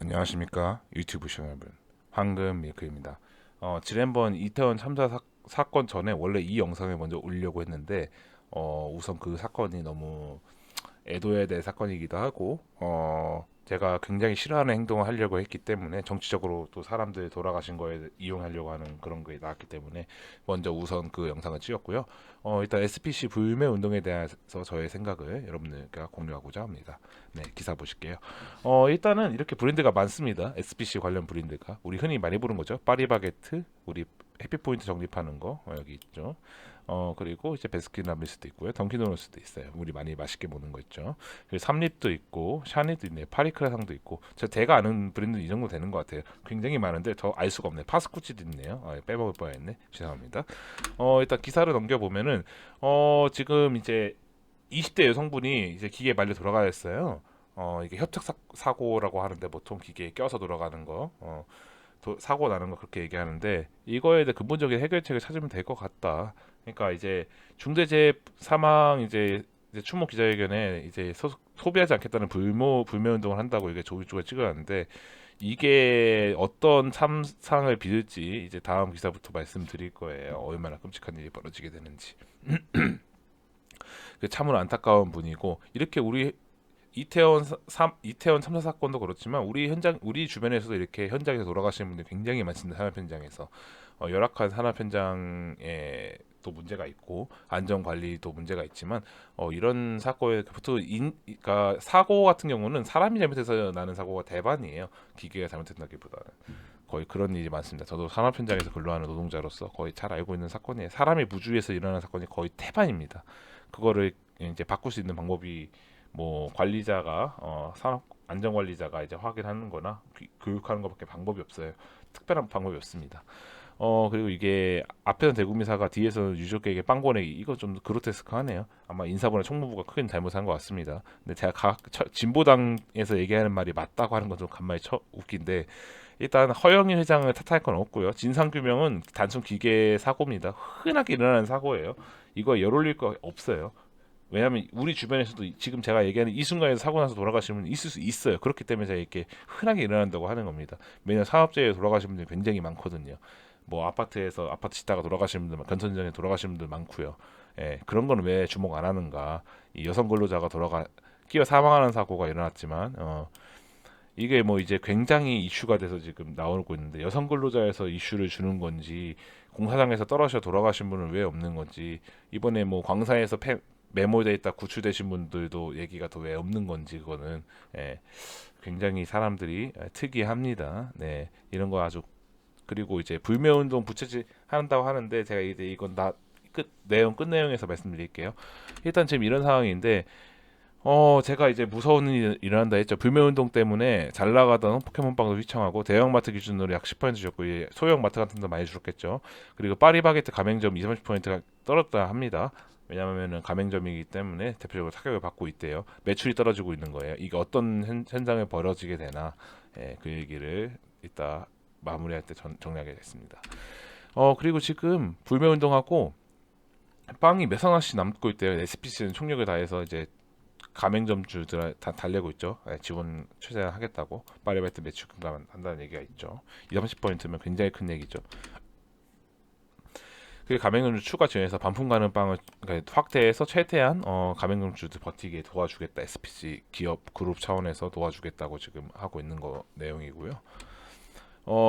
안녕하십니까 유튜브 시청자분 황금 밀크입니다. 지난번 이태원 참사 사건 전에 원래 이 영상을 먼저 올리려고 했는데 우선 그 사건이 너무 애도해야 될 사건이기도 하고 제가 굉장히 싫어하는 행동을 하려고 했기 때문에 정치적으로 또 사람들 돌아가신 거에 이용하려고 하는 그런 게 나왔기 때문에 먼저 우선 그 영상을 찍었고요. 일단 SPC 불매 운동에 대해서 저의 생각을 여러분들과 공유하고자 합니다. 네, 기사 보실게요. 일단은 이렇게 브랜드가 많습니다. SPC 관련 브랜드가 우리 흔히 많이 부른 거죠. 파리바게트, 우리 해피포인트 적립하는 거 여기 있죠. 그리고 이제 베스킨라빈스도 있고요. 던킨도너스도 있어요. 우리 많이 맛있게 먹는 거 있죠. 그리고 삼립도 있고 샤니도 있네요. 파리크라상도 있고 저 제가 아는 브랜드는 이 정도 되는 것 같아요. 굉장히 많은데 더 알 수가 없네. 파스쿠치도 있네요. 빼먹을 뻔했네. 죄송합니다. 일단 기사를 넘겨보면은 지금 이제 20대 여성분이 이제 기계에 말려 돌아가셨어요. 이게 협착 사고라고 하는데 보통 기계에 껴서 돌아가는 거. 사고 나는 거 그렇게 얘기하는데 이거에 대해 근본적인 해결책을 찾으면 될 것 같다. 그러니까 이제 중대재해 사망 이제 추모 기자회견에 이제 소비하지 않겠다는 불매 운동을 한다고 이게 조기조가 찍어놨는데 이게 어떤 참상을 빚을지 이제 다음 기사부터 말씀드릴 거예요. 얼마나 끔찍한 일이 벌어지게 되는지. 참으로 안타까운 분이고 이렇게 우리 이태원 참사 사건도 그렇지만 우리 주변에서도 이렇게 현장에서 돌아가시는 분들이 굉장히 많습니다. 산업 현장에서 열악한 산업 현장에 또 문제가 있고 안전 관리도 문제가 있지만 이런 사고에 보통 그러니까 사고 같은 경우는 사람이 잘못해서 나는 사고가 대반이에요. 기계가 잘못했다기보다는 거의 그런 일이 많습니다. 저도 산업 현장에서 근로하는 노동자로서 거의 잘 알고 있는 사건이에요. 사람이 무주의해서 일어나는 사건이 거의 태반입니다. 그거를 이제 바꿀 수 있는 방법이 뭐 관리자가 산업 안전관리자가 이제 확인하는 거나 교육하는 것밖에 방법이 없어요. 특별한 방법이 없습니다. 그리고 이게 앞에는 대구미사가 뒤에서는 유족에게 빵 보내기 이거 좀 그로테스크하네요. 아마 인사본의 총무부가 크게 잘못한 것 같습니다. 근데 제가 진보당에서 얘기하는 말이 맞다고 하는 건 좀 간만에 웃긴데 일단 허영일 회장을 탓할 건 없고요. 진상규명은 단순 기계 사고입니다. 흔하게 일어나는 사고예요. 이거 열 올릴 거 없어요. 왜냐하면 우리 주변에서도 지금 제가 얘기하는 이 순간에서 사고 나서 돌아가시는 분이 있을 수 있어요. 그렇기 때문에 제가 이렇게 흔하게 일어난다고 하는 겁니다. 매년 산업재해에 돌아가시는 분들이 굉장히 많거든요. 뭐 아파트에서 아파트 짓다가 돌아가시는 분들, 건설현장에 돌아가시는 분들 많고요. 예, 그런 거는 왜 주목 안 하는가? 이 여성 근로자가 끼어 사망하는 사고가 일어났지만 이게 뭐 이제 굉장히 이슈가 돼서 지금 나오고 있는데 여성 근로자에서 이슈를 주는 건지 공사장에서 떨어져 돌아가신 분은 왜 없는 건지 이번에 뭐 광사에서 메모돼 있다 구출되신 분들도 얘기가 더 왜 없는 건지 그거는 예, 굉장히 사람들이 특이합니다. 네, 이런 거 아주 그리고 이제 불매운동 부채질 한다고 하는데 제가 이제 이건 끝 내용에서 말씀드릴게요. 일단 지금 이런 상황인데 제가 이제 무서운 일이 일어난다 했죠. 불매운동 때문에 잘 나가던 포켓몬빵도 휘청하고 대형마트 기준으로 약 10% 줄었고 소형 마트 같은 데 많이 줄었겠죠. 그리고 파리바게트 가맹점 20, 30%가 떨어졌다 합니다. 왜냐하면 가맹점이기 때문에 대표적으로 타격을 받고 있대요. 매출이 떨어지고 있는 거예요. 이게 어떤 현장에 벌어지게 되나 그 얘기를 이따 마무리할 때 정리하겠습니다. 그리고 지금 불매운동하고 빵이 몇 하나씩 남고 있대요. SPC는 총력을 다해서 이제 가맹점주들 다 달래고 있죠. 지원 최대한 하겠다고 파리바게트 매출 증가한다는 얘기가 있죠. 20, 30%면 굉장히 큰 얘기죠. 그 가맹점주 추가 지원해서 반품 가능 빵을 확대해서 최대한 가맹점주들 버티게 도와주겠다. SPC 기업 그룹 차원에서 도와주겠다고 지금 하고 있는 거 내용이고요.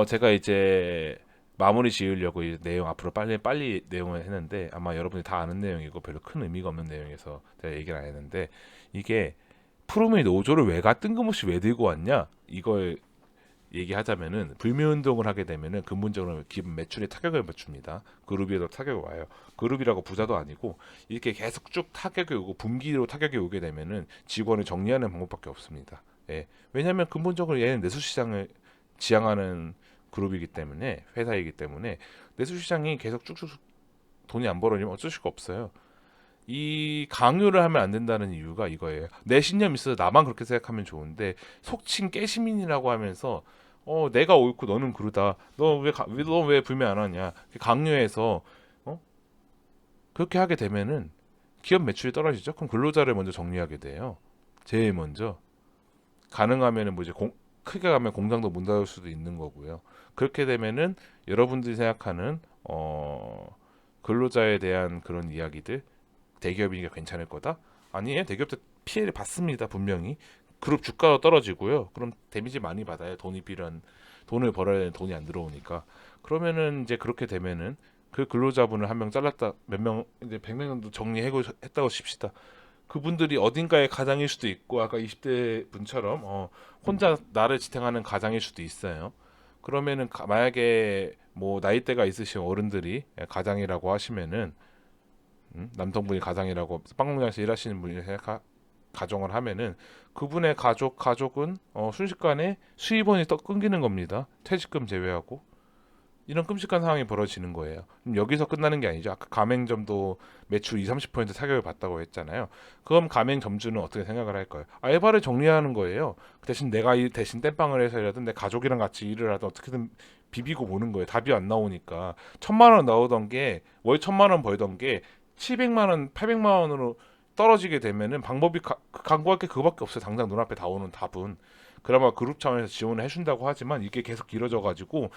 제가 이제 마무리 지으려고 이 내용 앞으로 빨리 내용을 했는데 아마 여러분이 다 아는 내용이고 별로 큰 의미가 없는 내용에서 제가 얘기를 안 했는데 이게 푸르미 노조를 뜬금없이 왜 들고 왔냐 이걸 얘기하자면은 불매운동을 하게 되면은 근본적으로 기본 매출에 타격을 줍니다. 그룹에도 타격이 와요. 그룹이라고 부자도 아니고 이렇게 계속 쭉 타격이 오고 분기로 타격이 오게 되면은 직원을 정리하는 방법밖에 없습니다. 예. 왜냐하면 근본적으로 얘는 내수시장을 지향하는 그룹이기 때문에 회사이기 때문에 내수시장이 계속 쭉쭉 돈이 안 벌어지면 어쩔 수가 없어요. 이 강요를 하면 안 된다는 이유가 이거예요. 내 신념 있어서 나만 그렇게 생각하면 좋은데 속칭 깨시민이라고 하면서 내가 옳고 너는 그르다. 너 왜 불매 안 하냐? 강요해서 어? 그렇게 하게 되면은 기업 매출이 떨어지죠. 그럼 근로자를 먼저 정리하게 돼요. 제일 먼저 가능하면은 뭐 이제 크게 가면 공장도 문 닫을 수도 있는 거고요. 그렇게 되면은 여러분들이 생각하는 근로자에 대한 그런 이야기들, 대기업이니까 괜찮을 거다? 아니에요. 대기업도 피해를 받습니다. 분명히. 그룹 주가도 떨어지고요. 그럼 데미지 많이 받아요. 돈을 벌어야 되는 돈이 안 들어오니까. 그러면은 이제 그렇게 되면은 그 근로자분을 한 명 잘랐다, 몇 명 이제 100명 정도 정리했다고 칩시다. 그분들이 어딘가의 가장일 수도 있고, 아까 20대 분처럼 혼자 나를 지탱하는 가장일 수도 있어요. 그러면은 만약에 뭐 나이대가 있으신 어른들이 가장이라고 하시면은, 남성분이 가장이라고 빵 공장에서 일하시는 분이 가정을 하면은, 그분의 가족은 순식간에 수입원이 또 끊기는 겁니다. 퇴직금 제외하고. 이런 끔찍한 상황이 벌어지는 거예요. 그럼 여기서 끝나는 게 아니죠. 아까 가맹점도 매출 2, 30% 타격을 받다고 했잖아요. 그럼 가맹점주는 어떻게 생각을 할 거예요? 알바를 정리하는 거예요. 대신 내가 대신 땜빵을 해서라도 내 가족이랑 같이 일을 하든 어떻게든 비비고 보는 거예요. 답이 안 나오니까. 1,000만 원 나오던 게, 월 1,000만 원 벌던 게 700만 원, 800만 원으로 떨어지게 되면은 방법이 강구할 게 그거밖에 없어요. 당장 눈앞에 다 오는 답은. 그나마 그룹 차원에서 지원을 해준다고 하지만 이게 계속 길어져 가지고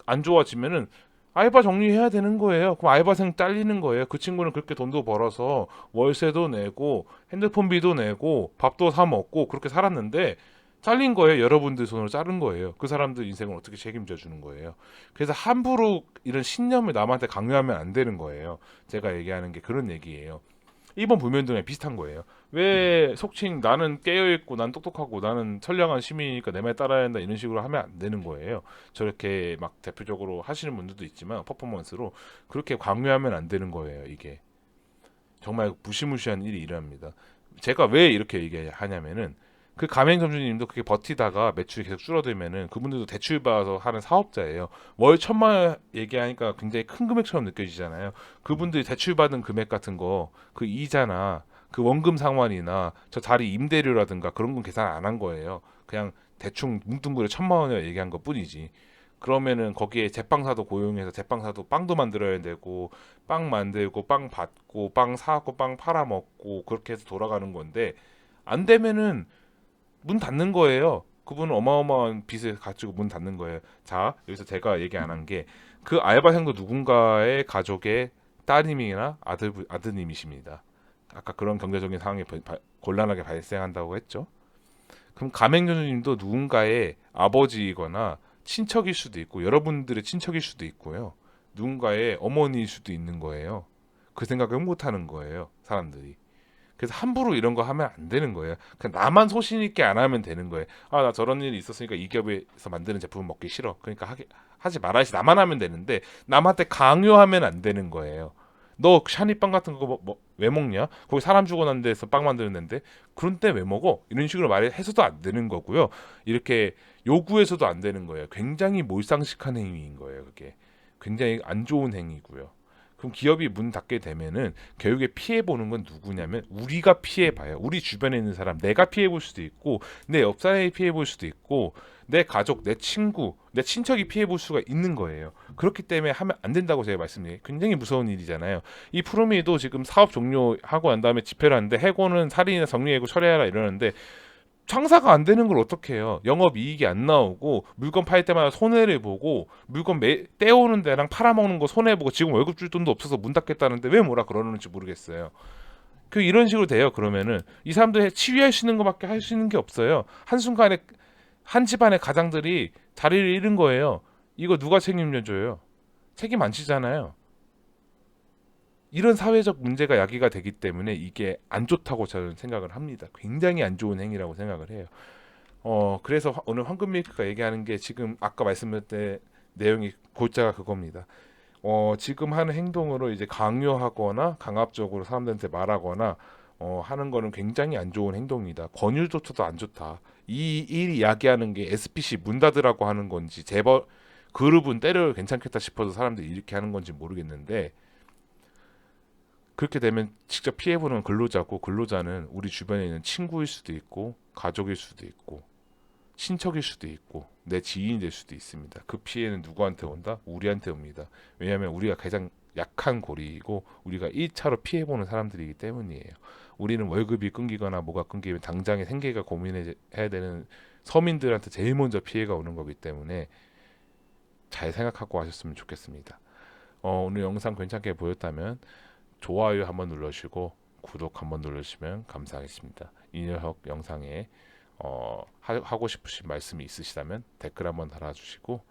안 좋아지면은 알바 정리해야 되는 거예요. 그럼 알바생 잘리는 거예요. 그 친구는 그렇게 돈도 벌어서 월세도 내고 핸드폰비도 내고 밥도 사 먹고 그렇게 살았는데 잘린 거예요. 여러분들 손으로 자른 거예요. 그 사람들 인생을 어떻게 책임져 주는 거예요. 그래서 함부로 이런 신념을 남한테 강요하면 안 되는 거예요. 제가 얘기하는 게 그런 얘기예요. 이번 불면증에 비슷한 거예요. 왜 속칭 나는 깨어있고 난 똑똑하고 나는 선량한 시민이니까 내 말 따라야 한다 이런 식으로 하면 안 되는 거예요. 저렇게 막 대표적으로 하시는 분들도 있지만 퍼포먼스로 그렇게 강요하면 안 되는 거예요. 이게 정말 무시무시한 일이 일어납니다. 제가 왜 이렇게 얘기하냐면은 그 가맹점주님도 그렇게 버티다가 매출이 계속 줄어들면은 그분들도 대출 받아서 하는 사업자예요. 월 1,000만 원 얘기하니까 굉장히 큰 금액처럼 느껴지잖아요. 그분들이 대출 받은 금액 같은 거, 그 이자나 그 원금 상환이나 저 자리 임대료라든가 그런 건 계산 안 한 거예요. 그냥 대충 뭉뚱그려 1,000만 원을 얘기한 것 뿐이지. 그러면은 거기에 제빵사도 고용해서 제빵사도 빵도 만들어야 되고 빵 만들고 빵 받고 빵 사고 빵 팔아 먹고 그렇게 해서 돌아가는 건데 안 되면은 문 닫는 거예요. 그분은 어마어마한 빚을 가지고 문 닫는 거예요. 자, 여기서 제가 얘기 안 한 게 그 알바생도 누군가의 가족의 따님이나 아드님이십니다. 아까 그런 경제적인 상황이 곤란하게 발생한다고 했죠. 그럼 가맹점주님도 누군가의 아버지이거나 친척일 수도 있고 여러분들의 친척일 수도 있고요. 누군가의 어머니일 수도 있는 거예요. 그 생각을 못 하는 거예요. 사람들이. 그래서 함부로 이런 거 하면 안 되는 거예요. 그냥 나만 소신 있게 안 하면 되는 거예요. 아, 나 저런 일이 있었으니까 이 기업에서 만드는 제품은 먹기 싫어. 그러니까 하지 말아야지. 나만 하면 되는데 남한테 강요하면 안 되는 거예요. 너 샤니빵 같은 거 왜 먹냐? 거기 사람 죽어난 데서 빵 만드는 데인데 그런데 왜 먹어? 이런 식으로 말해서도 안 되는 거고요. 이렇게 요구해서도 안 되는 거예요. 굉장히 몰상식한 행위인 거예요. 그게 굉장히 안 좋은 행위고요. 그럼 기업이 문 닫게 되면은 결국에 피해 보는 건 누구냐면 우리가 피해 봐요. 우리 주변에 있는 사람, 내가 피해 볼 수도 있고 내 옆 사람이 피해 볼 수도 있고 내 가족, 내 친구, 내 친척이 피해 볼 수가 있는 거예요. 그렇기 때문에 하면 안 된다고 제가 말씀드려요. 굉장히 무서운 일이잖아요. 이 푸르미도 지금 사업 종료하고 난 다음에 집회를 하는데 해고는 살인이나 정리해고 처리하라 이러는데 장사가 안 되는 걸 어떻게 해요? 영업 이익이 안 나오고 물건 팔 때마다 손해를 보고 물건 떼오는 데랑 팔아먹는 거 손해 보고 지금 월급 줄 돈도 없어서 문 닫겠다는데 왜 뭐라 그러는지 모르겠어요. 그 이런 식으로 돼요. 그러면은 이 사람들 치유할 수 있는 것밖에 할 수 있는 게 없어요. 한순간에 한 집안의 가장들이 자리를 잃은 거예요. 이거 누가 책임져줘요? 책임 안 지잖아요. 이런 사회적 문제가 야기가 되기 때문에 이게 안 좋다고 저는 생각을 합니다. 굉장히 안 좋은 행위라고 생각을 해요. 그래서 오늘 황금밀크가 얘기하는 게 지금 아까 말씀드렸 때 내용이 골자가 그겁니다. 지금 하는 행동으로 이제 강요하거나 강압적으로 사람들한테 말하거나 하는 거는 굉장히 안 좋은 행동이다. 권유조차도 안 좋다. 이 일이 야기하는 게 SPC 문 닫으라고 하는 건지 재벌 그룹은 때려 괜찮겠다 싶어서 사람들이 이렇게 하는 건지 모르겠는데 그렇게 되면 직접 피해보는 근로자고 근로자는 우리 주변에 있는 친구일 수도 있고 가족일 수도 있고 친척일 수도 있고 내 지인이 될 수도 있습니다. 그 피해는 누구한테 온다? 우리한테 옵니다. 왜냐하면 우리가 가장 약한 고리이고 우리가 1차로 피해보는 사람들이기 때문이에요. 우리는 월급이 끊기거나 뭐가 끊기면 당장의 생계가 고민해야 되는 서민들한테 제일 먼저 피해가 오는 거기 때문에 잘 생각하고 하셨으면 좋겠습니다. 오늘 영상 괜찮게 보였다면 좋아요 한번 눌러주시고 구독 한번 눌러주시면 감사하겠습니다. 이 녀석 영상에 하고 싶으신 말씀이 있으시다면 댓글 한번 달아주시고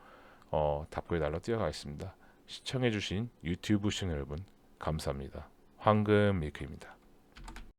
답글 달러 뛰어가겠습니다. 시청해주신 유튜브 시청자 여러분 감사합니다. 황금 밀크입니다.